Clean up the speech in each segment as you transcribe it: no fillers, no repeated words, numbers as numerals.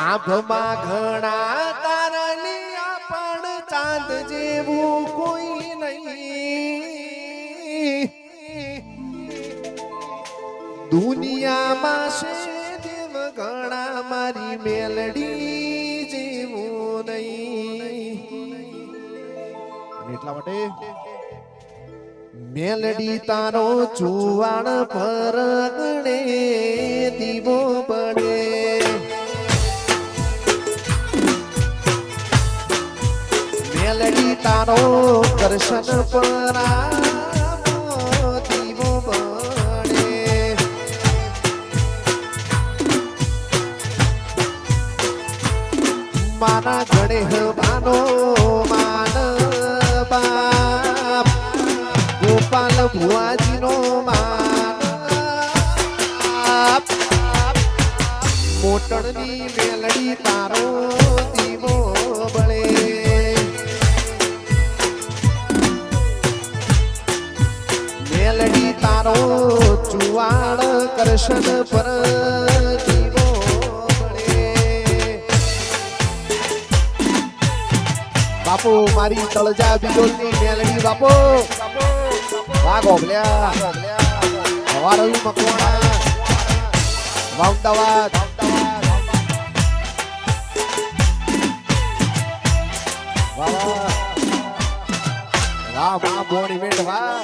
આભમાં ઘણા તારલિયા પણ ચાંદ જેવું કોઈ નહીં દુનિયામાં છે દેવ ઘણા મારી મેલડી જેવું નહીં અને એટલા માટે મેલડી તારો ચુવાણ પર ગણે દીવો પડે મેલડી તારો દર્શન પર દીવો પડે મારા ગણે હવાનો માન બાપ ગોપાલ ભુવાજીનો માન મોટણની મેલડી તારો દીવો બળે મેલડી તારો ચુવાડ કરશન પર દીવો બળે બાપુ મારી તળજા બિલોલની મેલડી બાપુ વાગો ભલ્યા હવા રવિ મકવાણા અમદાવાદ વાહ વાહ બોણી વેટ વાહ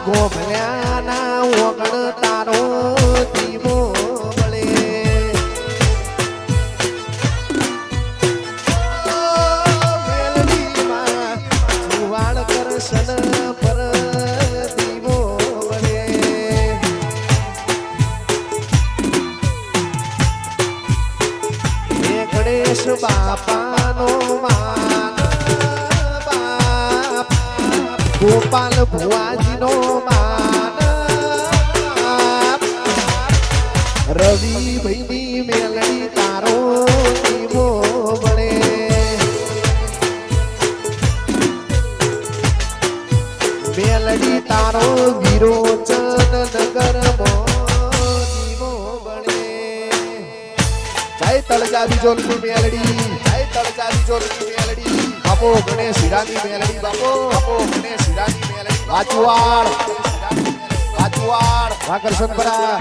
ગોભલ્યાના ઓગણ તારો દીવો બળે મેલડીમાં જુવાડ કરશન પર દીવો બળે હે ગણેશ બાપાનો માન બાપ ગોપાલ ભુવાજીનો માન રવિ ભાઈની મેલડી તારો દીવો બળે મેલડી તારો વિરોચન નગરમાં દીવો બળે જય તળજા બીજોલની મેલડી જય તળજા બીજોલની મેલડી બાપો ગણેશ હીરાની મેલડી બાપો ગણેશ હીરાની મેલડી વાચુવાડ વાકરસનપરા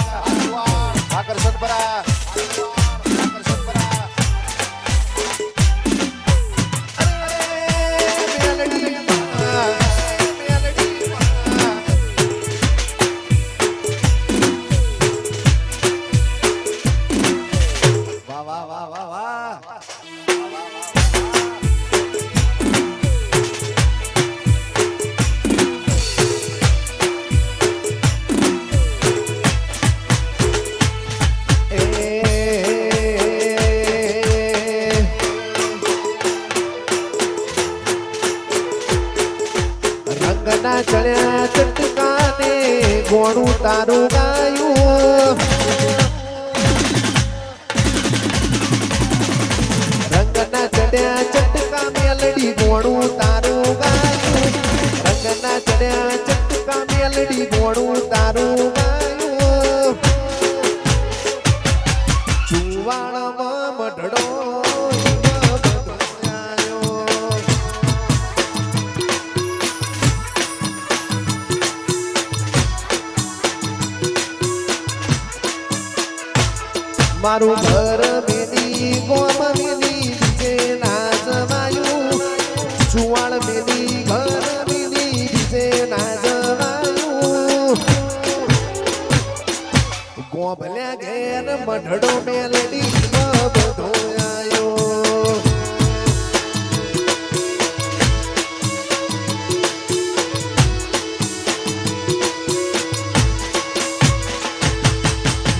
વાહ વાહ વાહ વાહ રંગના ચડ્યા ચટકાને ગોણું તારું ગાયું રંગના ચડ્યા ચટકા મેલડી ગોણું તારું ગાયું રંગના ચડ્યા ચટકા મેલડી ગોણું તારું ગાયું ચુવાણમાં મઢડો મારું ઘર મેલી ગોમ મેલી બીજે ના જવાયું ચુવાણ મેલી ઘર મેલી બીજે ના જવાયું ગોભલ્યા ઘેર મઢડો મેલડી બધો આયો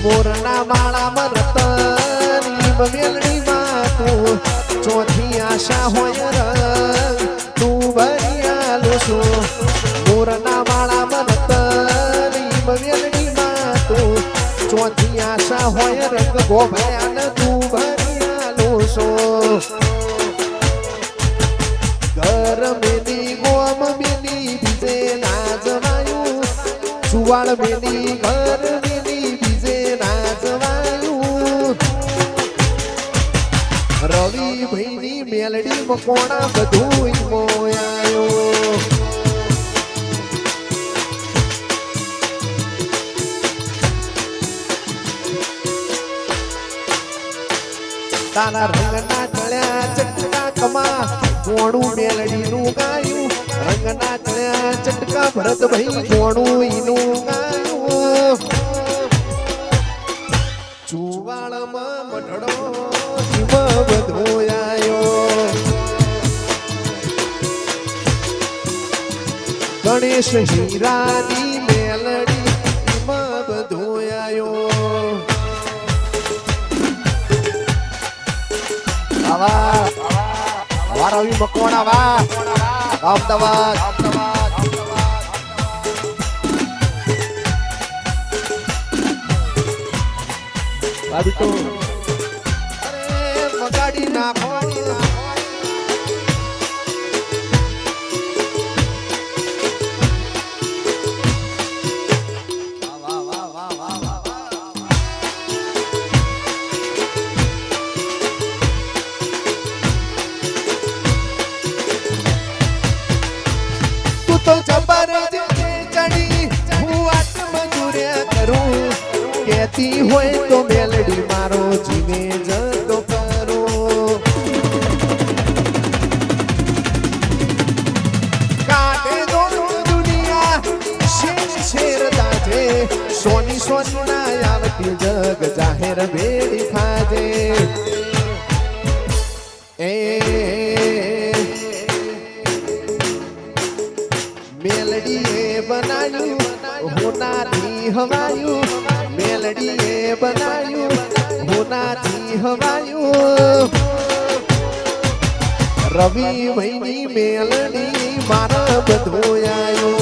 મોરના માળા મરતની મેલડી માં તું ચોથી આશા હોય રંગ તું ભરિયાલું છું મોરના માળા ભયાન તું ભરિયાલો છો ઘર મેની ગોમ મેની બીજે ના જવાયું સુવાળ મેની ઘર મેની બીજે ના જવાયું રવિ ભાઈની મેલડી મકોણા બધું મોયાયો તારા રંગના ચળ્યા ચટકા કમા કોણું મેલડીનું ગાયું રંગના ચળ્યા ચટકા ભરતભાઈ કોણું ઈનું ગાયું ચુવાળમાં મઢડો જીવ બધો આયો ગણેશ હીરાની મેલડી જીવ બધો આયો આવા રવિ મકવાણા વા અમદાવાદ બાબીટો અરે મગાડી નાખો તો જબર ચડી હું આટ મજૂર્યા કરું કેતી હોય તો મેલડી મારો જીવે જતો કરો કાઢે દો દુનિયા શેર શેર દાજે સોની સોની ના આવતી જગ જાહેર બેડી ખાજે મેલડીએ બનાવ્યું હોનાથી હવાયું મેલડીએ બનાવ્યું હોનાથી હવાયું રવિ ભાઈની મેલડી મારા બધો આયો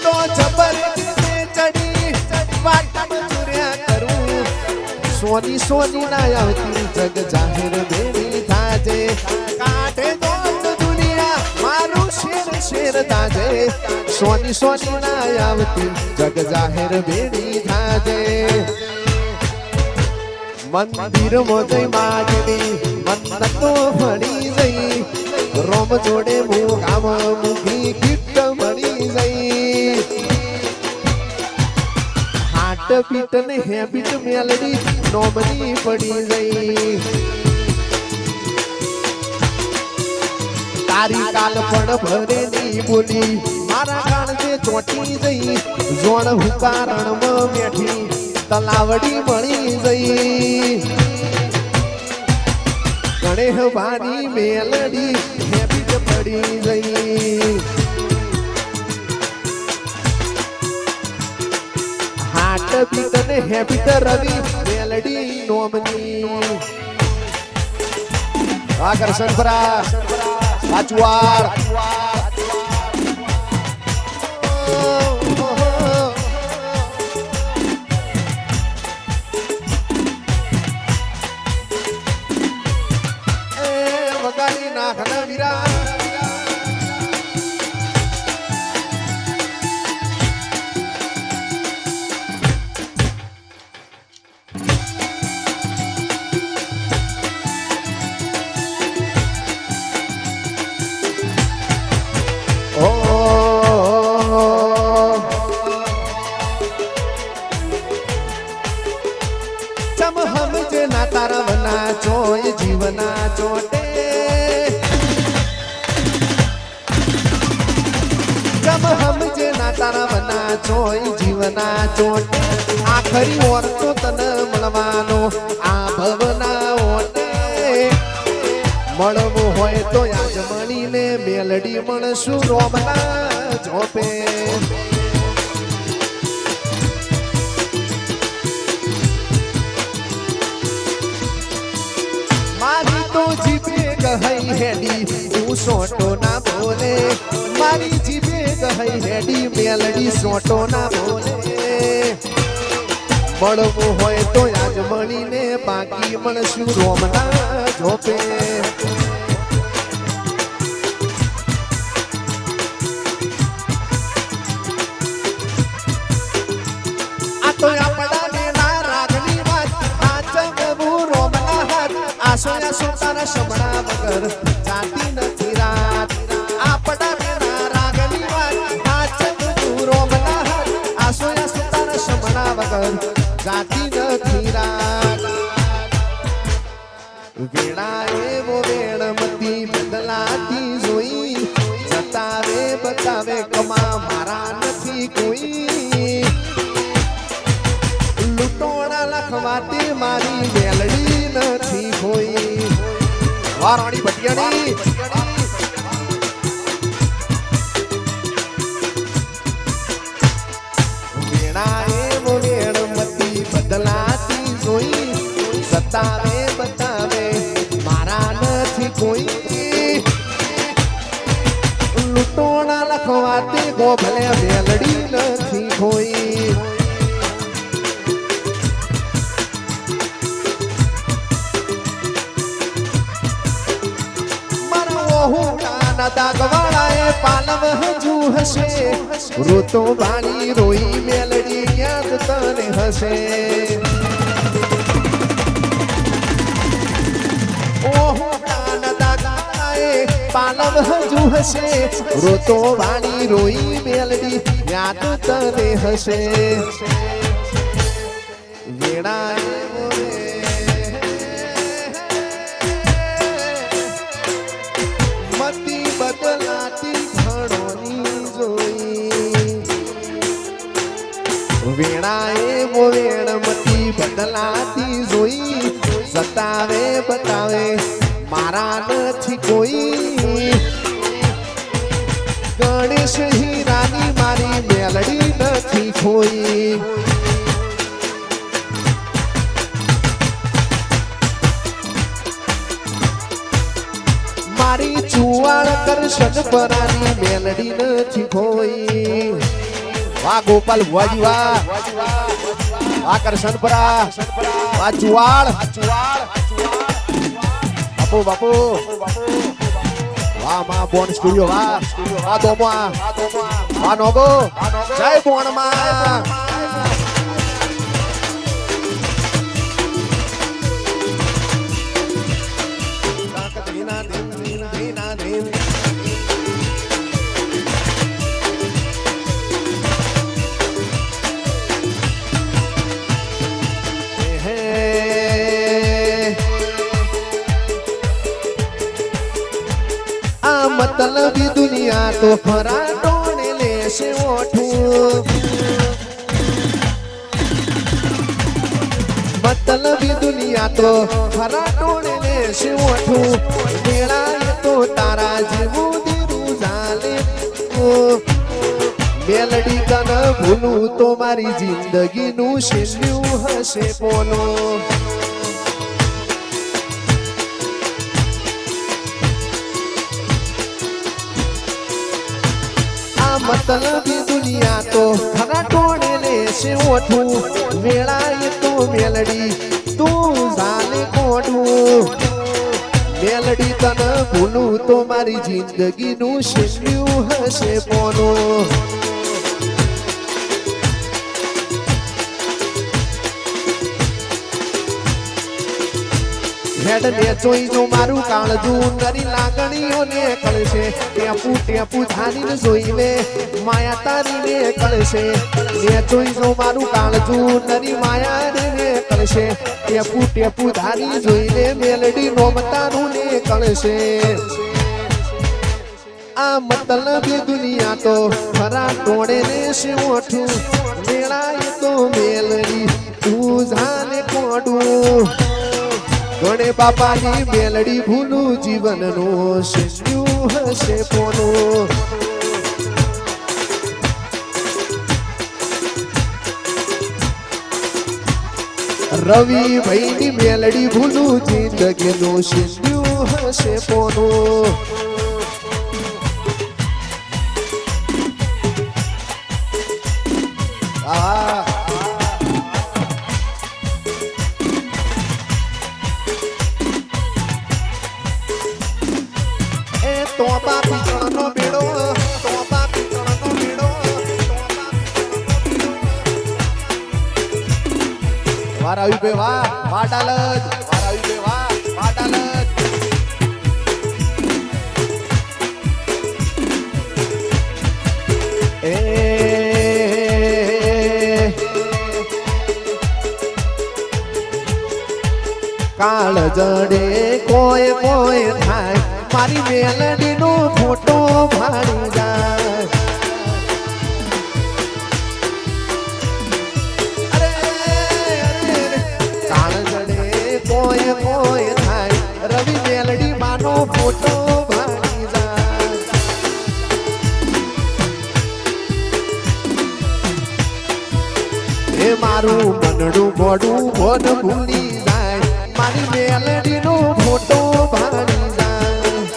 તો જબર ચડી વાટમાં ચુર્યા કરું સોની સોની ના આવતી જગ જાહેર બેડી થાજે કાઢે દો દુનિયા મારું શેર શેર તાજે સોની સોની ના આવતી જગ જાહેર બેડી થાજે મંદિર મોજઈ માગણી મન્નતો ફળી જઈ રોમ જોડે મુકામ મુખી ગીત મળી જઈ હાટ પીટ ને હેબિટ મેલડી નોમની પડી જઈ તારી કાલ પણ ભરે ની બોલી મારા કાળજે ચોટી જઈ જોણ હુકારણમાં બેઠી તલાવડી મળી જઈ ગણેશ ભાની મેલડી હેબિટ પડી જઈ હાટ પીટ ને હેબિટ રવિ મેલડી નોમની આકર્ષણપરા પાચુવાર વગાડી નાખના વીરા તારા વના ચોય જીવના ચોટે જમ હમજે ના તારા વના ચોય જીવના ચોટે આખરી ઓર તો તને મળવાનો આ ભવના ઓટે મળવું હોય તો આજ મળીને મેલડી મળશું રોમના જોપે મારી તો જીભે ગહઈ હેડી હું સોટો ના બોલે મારી જીભે ગઈ હેડી મેલડી સોટો ના બોલે મળવું હોય તો આજ મળીને બાકી મળશું રોમના જોપે આ તો આપણા ના રાગની વાત આ ચમવું રોમના હાથ આસોયા સોતાના શમણા વગર જાતી નથી રાત આપણા ના રાગની વાત આ ચમવું રોમના હાથ આસોયા સોતાના શમણા વગર જાતી નથી રાત વેળાએ વો વેણમતી બદલાતી જોઈ જતાવે બતાવે કમા મારા નથી કોઈ લૂંટોણા લખવાતી મારી મેલડી નથી કોઈ વારાણી ભટિયાણી વેળાએ વો વેણમતી બદલાતી જોઈ સતાવે બતાવે મારા નથી કોઈ લૂંટોણા લખવાતી ગોભલે મેલડી નથી કોઈ દાગવાળાએ પાલવ હજુ હશે ઋતો વાળી રોઈ મેલડી યાદ તને હશે ઓહો દાગવાળાએ પાલવ હજુ હશે ઋતો વાળી રોઈ મેલડી યાદ તને હશે વેળાએ બદલાતી ઘણોની જોઈ વેણાએ વો વેણમતી બદલાતી જોઈ સતાવે બતાવે મારા નથી કોઈ ગણેશ હીરાની મારી મેલડી નથી કોઈ મારી ચુવાળ કરશન પરાની મેલડી નથી કોઈ વાહ ગોપાલ ભુવાજી વાહ વાહ કરશન પરા વાહ ચુવાળ બાપુ બાપુ વાહ માં બોન સ્ટુડિયો વાહ વાહ દોમા વાહ નોગો જય બોન માં मतलबी दुनिया तो फराटोने लेसे ओठूं मतलबी दुनिया तो फराटोने लेसे ओठूं मेळाए तो तारा जीवू दिरू झाले मेलडी कन भूलूं तो मारी जिंदगीનું શેલ્યું હશે પોનો मतलबी दुनिया तो खरा टोने लेसे ओठूं मेळाए तो मेलडी तू झाले कोठूं मेलडी तन भूलूं तो मारी जिंदगीનું શેલ્યું હશે પોનો હેડ ને જોઈ જો મારું કાળજું નરી લાગણીઓને કળશે ટેપુ ટેપુ ધારીને જોઈને માયા તારીને કળશે ને જોઈ જો મારું કાળજું નરી માયાને કળશે ટેપુ ટેપુ ધારી જોઈને મેલડી નોમતાનું ને કળશે આ મતલબી દુનિયા તો ખરા ટોળે ને ઓઠું મેળાય તો મેલડી તું જાને કોડું ગણે બાપાની મેલડી ભૂલું જીવનનું શેલ્યું હશે પોનું રવિ ભાઈની મેલડી ભૂલું જિંદગીનું શેલ્યું હશે પોનું આવી બે વાહ વાડાલજ વાર આવી બે વાહ વાડાલજ એ કાળ જડે કોઈ કોઈ થાય મારી મેલડી નો ફોટો ભાડી જાય અરે કાળ જડે કોઈ કોઈ થાય રવિ મેલડી માનો ફોટો ભાડી જાય એ મારું મનડું મોડું ભોન ભૂલી મારી મેલડી નો ફોટો ભાડી જાય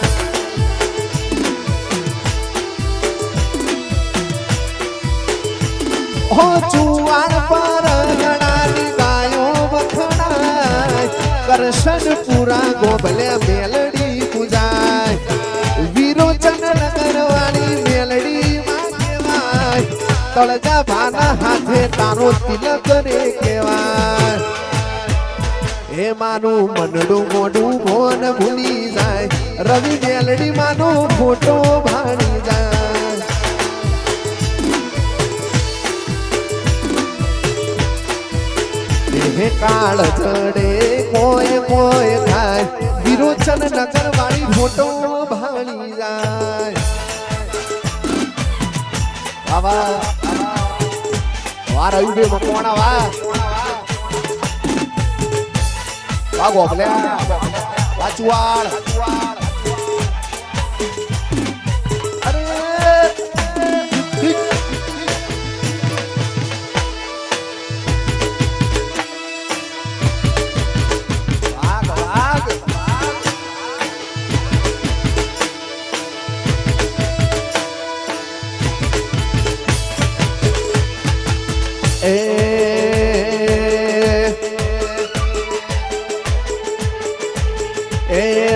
હો ચુવાણ પર ગણાની ગાયો વખણાય કરશન પૂરા ગોબલે મેલડી પૂજાય વિરોચન નગર વાળી મેલડી માં કહેવાય તળજા ભાના હાથે તારો તિલક રે કહેવાય એ માનું મનડું મોઢું મોન ભૂલી જાય રવિ મેલડી માનો ફોટો ભાડી જાય એ કાળ ચડે કોઈ કોઈ થાય વિરોચન નગર વાળી ફોટો ભાડી જાય વાહ વાર આવી બે મકોણા વાહ વાગો ભલે વાચવાળ અરે વાગ વાગ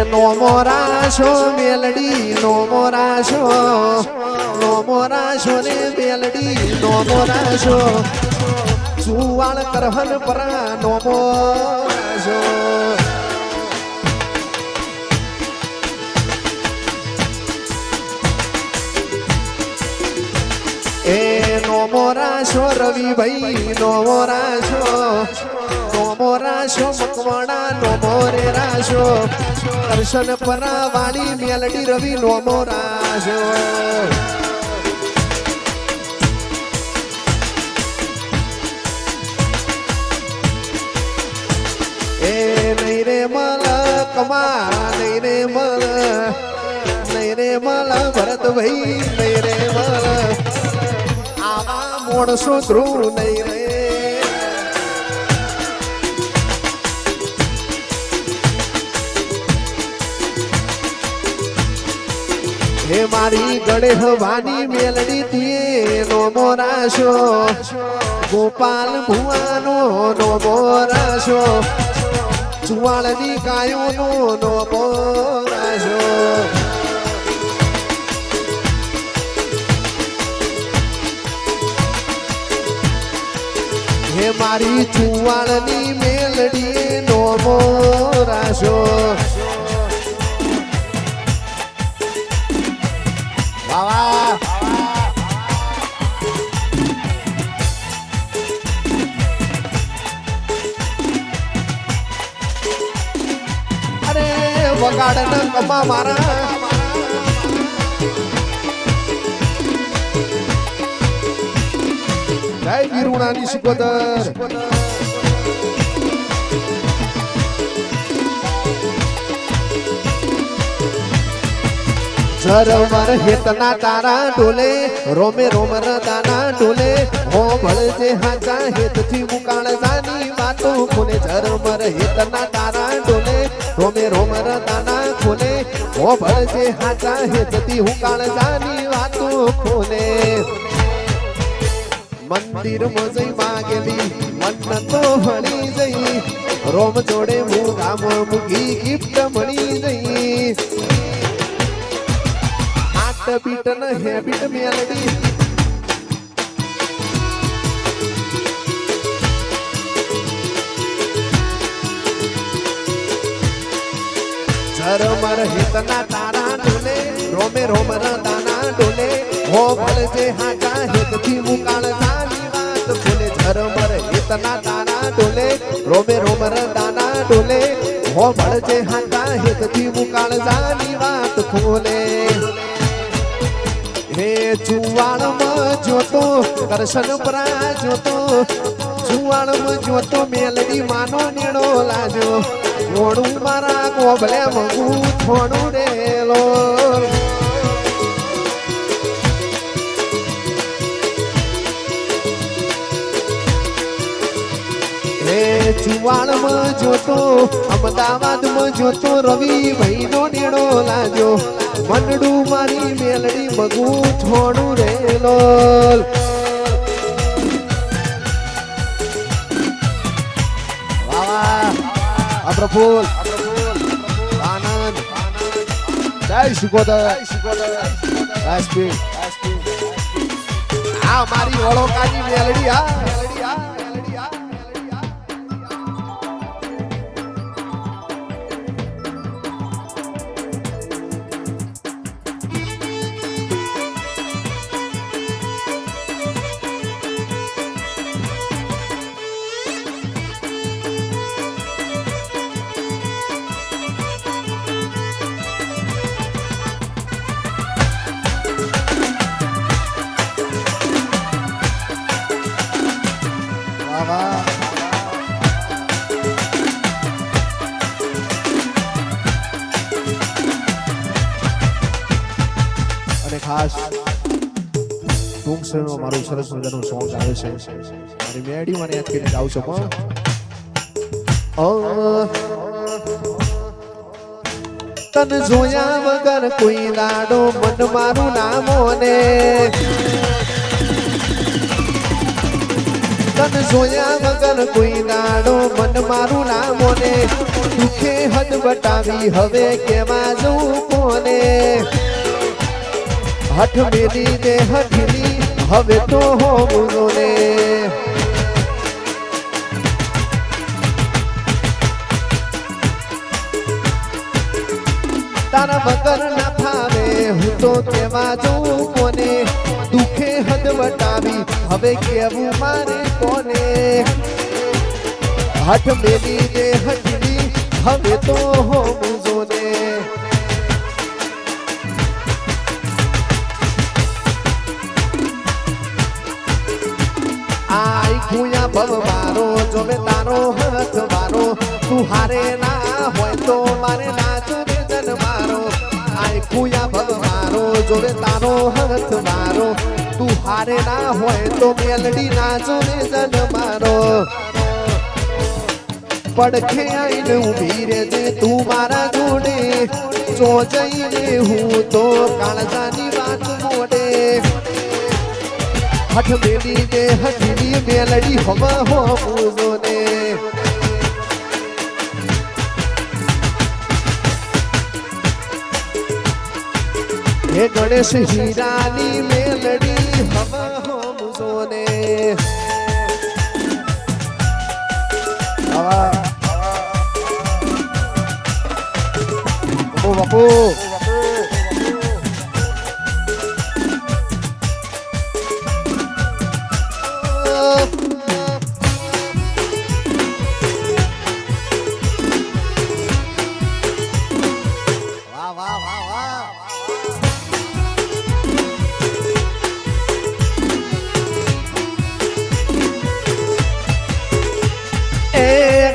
નો મોરાશો મેલડી નો મોરાશો રે મેલડી નો મોરાશો સુવાળ કરહન પરા નો મોરાશો એ નો મોરાશો રવિ ભાઈ નો મોરાશો મકવાણા નો મોરે રાશો દર્શન પરા વાળી મેલડી રવિ નો મોરાશો એ નહીં રે મલ કમા નહીં રે મલ ભરત ભાઈ નહીં રે મલ આવા મોણસો ધ્રુવ નહીં રે હે મારી ગળે હવાની મેલડી તીએ નો મોરાશો ગોપાલ ભુવાનો નો મોરાશો ચુવાળની કાયોનો નો મોરાશો હે મારી ચુવાળની મેલડી નો મોરાશો અરે વગાડ ન કમા મારા જય વિરુણાની સિકોદર સરવર હેતના તારા ડોલે રોમે રોમ રદાના ડોલે હો ભળજે હાચા હેતથી મુકાળ જાની વાતો ખોલે સરવર હેતના તારા ડોલે રોમે રોમ રદાના ખોલે હો ભળજે હાચા હેતથી મુકાળ જાની વાતો ખોલે મંદિર માં જઈ માગેલી મન્નતો ભણી જઈ રોમ જોડે મુગામ મુગી ગિફ્ટ મળી જઈ बीट न हैबिट मेलडी ઝરમર હિતના તારા ડોલે રોમે રોમર દાના ડોલે હો ભળજે હાટા હિતથી મુકાળ જાની વાત બોલે ઝરમર હિતના તારા ડોલે રોમે રોમર દાના ડોલે હો ભળજે હાટા હિતથી મુકાળ જાની વાત ખોલે હે ચુવાણમાં જોતો કરશન પરા જોતો ચુવાણમાં જોતો મેલડી માનો નેણો લાજો મોડું મારા ગોબલે મગું થોડું રેલો હે ચુવાણમાં જોતો અમદાવાદમાં જોતો રવિ ભાઈનો નેણો લાજો મંડું મારી મેલડી મગું થોડું રેલો પ્રફુલ આનંદ જય શિકોદર આ મારી ઓળોકાની મેલડી આ ખાસ ટૂંક સમયમાં મારું સરસ મજાનું સોંગ આવે છે મારી મેડી મને યાદ કરીને ગાઉં છું પણ તન જોયા વગર કોઈ લાડો મન મારું નામ ને તન જોયા વગર કોઈ લાડો મન મારું નામ ને દુખે હદ બટાવી હવે કેવા જવું કોને હઠ મેલી દે હઠની હવે તો હો મુને તારા વગર ના ફાવે હું તો કેવા જઉં કોને દુખે હદ વટાવી હવે કેવું મારે કોને હઠ મેલી દે હઠની હવે તો હો મુને ભૂયા ભવ મારો જોવે તારો હાથ મારો તું હારે ના હોય તો મારે નાચ જન મારો આય ભૂયા ભવ મારો જોવે તારો હાથ મારો તું હારે ના હોય તો મેલડી નાચો જન મારો પડખે આઈને ઊભી રહેજે તું મારા જોડે જો જઈને હું તો કાળજાની વાત મોડે હઠ મેલી દે હઠની મેલડી હવા હો પૂજો ને હે ગણેશ હીરાની મેલડી હવા હો પૂજો ને બાપુ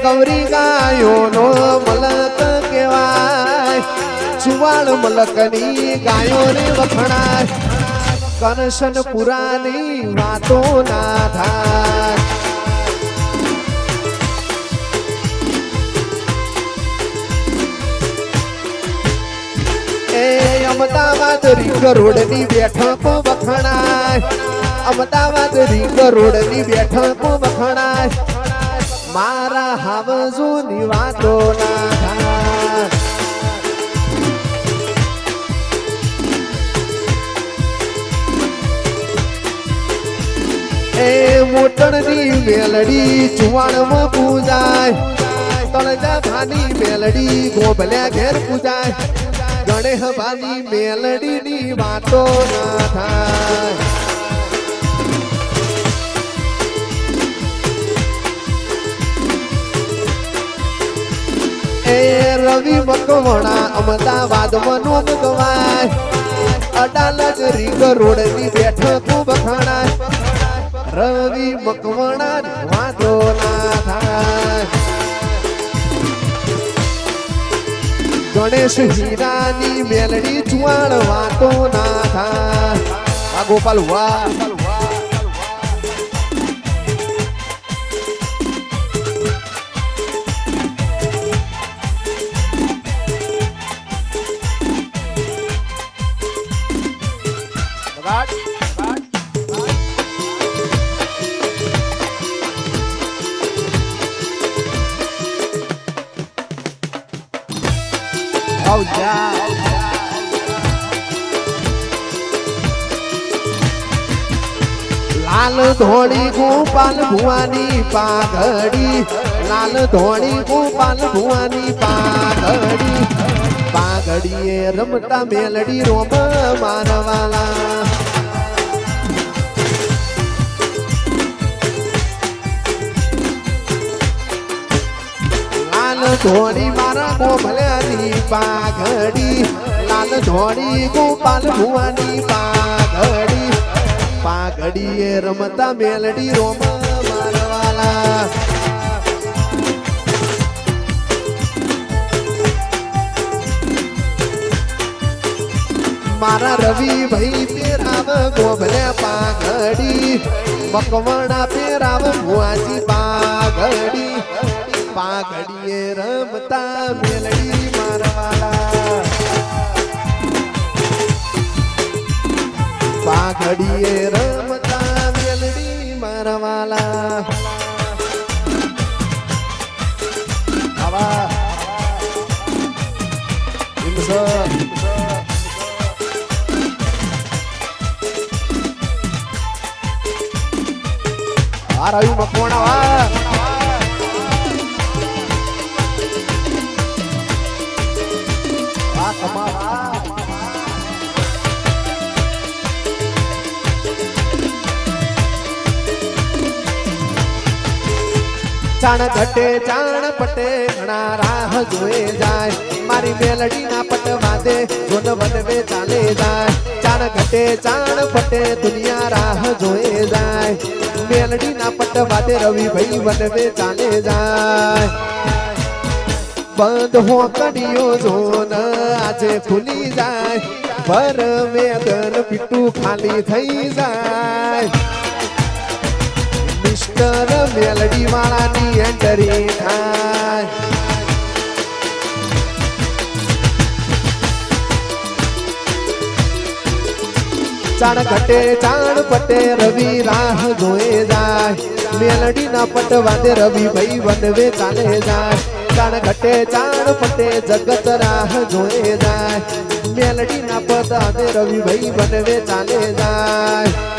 ગૌરી ગાયોનો મલક કહેવાય સુવાળ મલકની ગાયોને વખણાય કનશન પુરાની વાતો ના થાય એ અમદાવાદ રીંગ રોડની બેઠકો વખણાય અમદાવાદ રીંગ રોડની બેઠકો વખણાય મારા હાવજોની વાતો ના થાય એ મોટરની મેલડી ચુવાણમાં પૂજાય તળજા ભાની મેલડી ગોભલ્યા ઘેર પૂજાય ગણેશ ભાની મેલડી ની વાતો ના થાય એ રવિ મકવાણા અમદાવાદ મનોમ ગવાય અડાલજ રીંગ રોડ ની બેઠક બખાણાય રવિ મકવાણા વાતો ના થાય ગણેશ હીરાની મેલડી ચુવાણ વાતો ના થાય આ ગોપાલ વાહ લાલ ધોળી ગોપાલ ભુવાની પાઘડી લાલ ધોળી ગોપાલ ભુવાની પાઘડી પાઘડીએ રમતા મેલડી રોમ મારવાલા લાલ ધોળી મારા ગોભલ્યાની પાઘડી લાલ ધોળી ગોપાલ ભુવાની પાઘડી પાઘડીએ રમતા મેલડી રોમ મારવાલા મારા રવિ ભાઈ પેરાવ ગોભલ્યા પાઘડી મકવાણા પેરાવ ભુવાજી પાઘડી પાઘડીએ રમતા મેલડી મારવાલા પાઘડીએ રમતા મેલડી મારવાલા આવા આ રહ્યું મકવાણા વા ચાણ ઘટે ચાણ પટે ઘણા રાહ જોએ જાય મારી મેલડી ના પટવા દે જોન વનવે ચાલે જાય ચાણ ઘટે ચાણ પટે દુનિયા રાહ જોએ જાય મેલડી ના પટવા દે રવિ ભાઈ વનવે ચાલે જાય બંધ હો કડિયો જોન આજે ખુલી જાય ભર મેદન પીટું ખાલી થઈ જાય મિસ્ટર મેલડી વાળાની એન્ટરી થાય ચાણ ઘટે ચાણ પટે રવિ રાહ જોએ જાય મેલડી ના પટવા દે રવિ ભાઈ વનવે ચાલે જાય ચાણ ઘટે ચાણ પટે જગત રાહ જોએ જાય મેલડી ના પટવા દે રવિ ભાઈ વનવે ચાલે જાય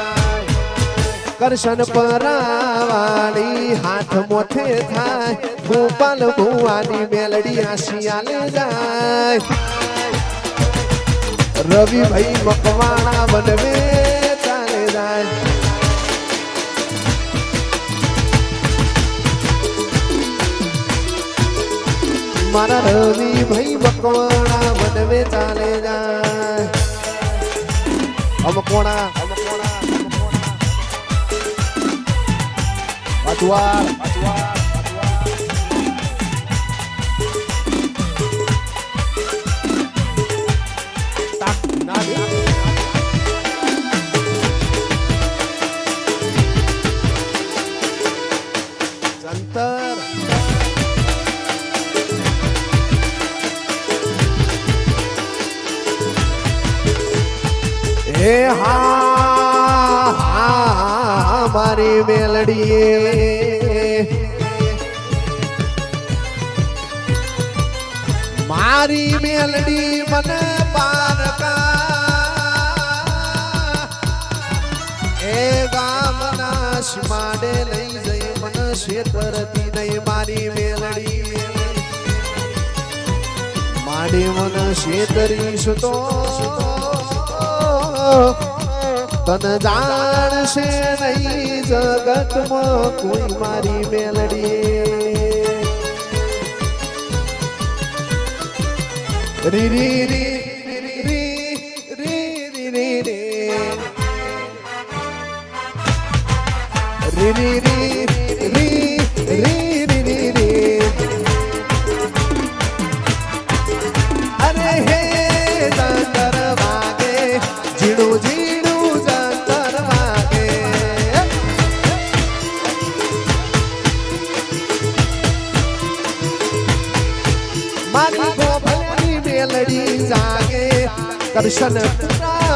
કરશન પરાવાળી હાથ મોથે થાય ગોપાલ ભુવાની મેલડી આશિયાલે જાય રવિ ભાઈ મકવાણા વનવે ચાલે જાય મારા રવિ ભાઈ મકવાણા વનવે ચાલે જાય Makwana Patuar. Tak nadi. Jantar. ha મારી મેલડી મારી મેલડી મને પારકા એ ગામના સીમાડે લઈ જઈ મને શેતરતી નહીં મારી મેલડી આડે મન શેતરીશ તો તન જાણશે નહીં જગતમાં કોઈ મારી મેલડી રી રી રી રી રી રી રી રી રી રી રી અરે હે જંતર વાગે ઝીણું ઝીણું જંતર વાગે મારી ગોભલની મેલડી જાગે દર્શન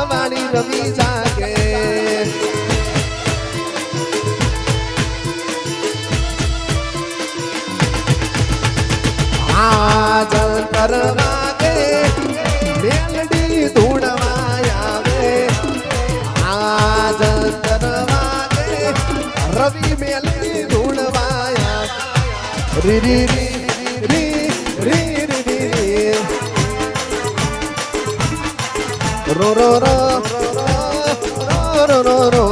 વાણી રમી જાગે જંતર વાગે મેલડી ધૂણવા આવે આ જંતર વાગે રવિ મેલડી ધૂણવા આવે રી રી રી રી રી રી રો રો રો રો રો રો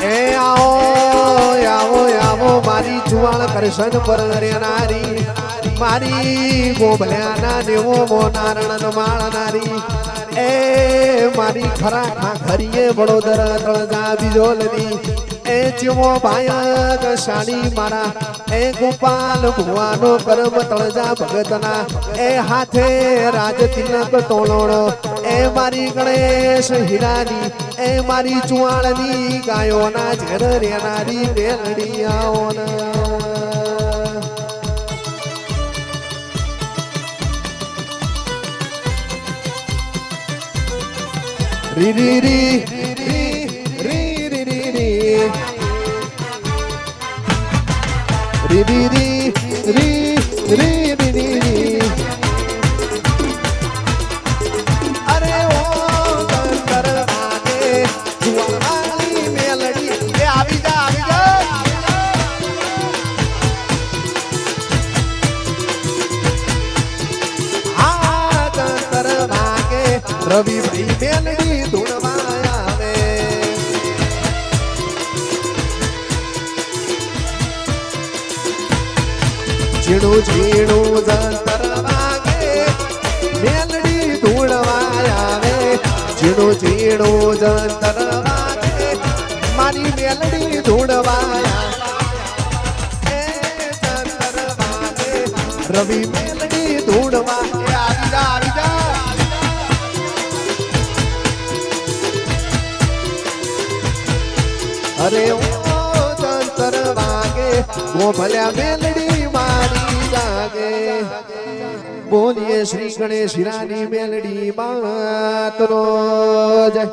એ આવો મારી જુવાળ કરશન પર નારી મારી ગોભલ્યાના દેવો મોનારણ માળનારી એ મારી ખરા ખરીએ વડોદર તળજા બીજોલની એ જીવો ભાયક શાળી મારા એ ગોપાલ ભુવાનો કર્મ તળજા ભગતના એ હાથે રાજ તિલક તોલોણો એ મારી ગણેશ હીરાની એ મારી ચુવાળની ગાયોના ઝેર રેનારી મેલડીયાઓના રી રી રી રી રી રી રી રી રી રી રી રી રી રી રી અરે ઓ જંતર વાગે જુવાળની મેલડી એ આવી જા આ જંતર વાગે રવિ ભાઈ મેલડી ધૂણવા આવે ઝીણું ઝીણું જંતર વાગે મેલડી ધૂણવા આવે ઝીણું ઝીણું જંતર વાગે મારી મેલડી ધૂણવા આવે જંતર વાગે રવિ મેલડી ધૂણવા આવી જા અરે ઓ જંતર વાગે ગોભલ્યા મેલડી મારી જાગે બોલીએ શ્રી ગણેશ હીરાની મેલડી માતનો જય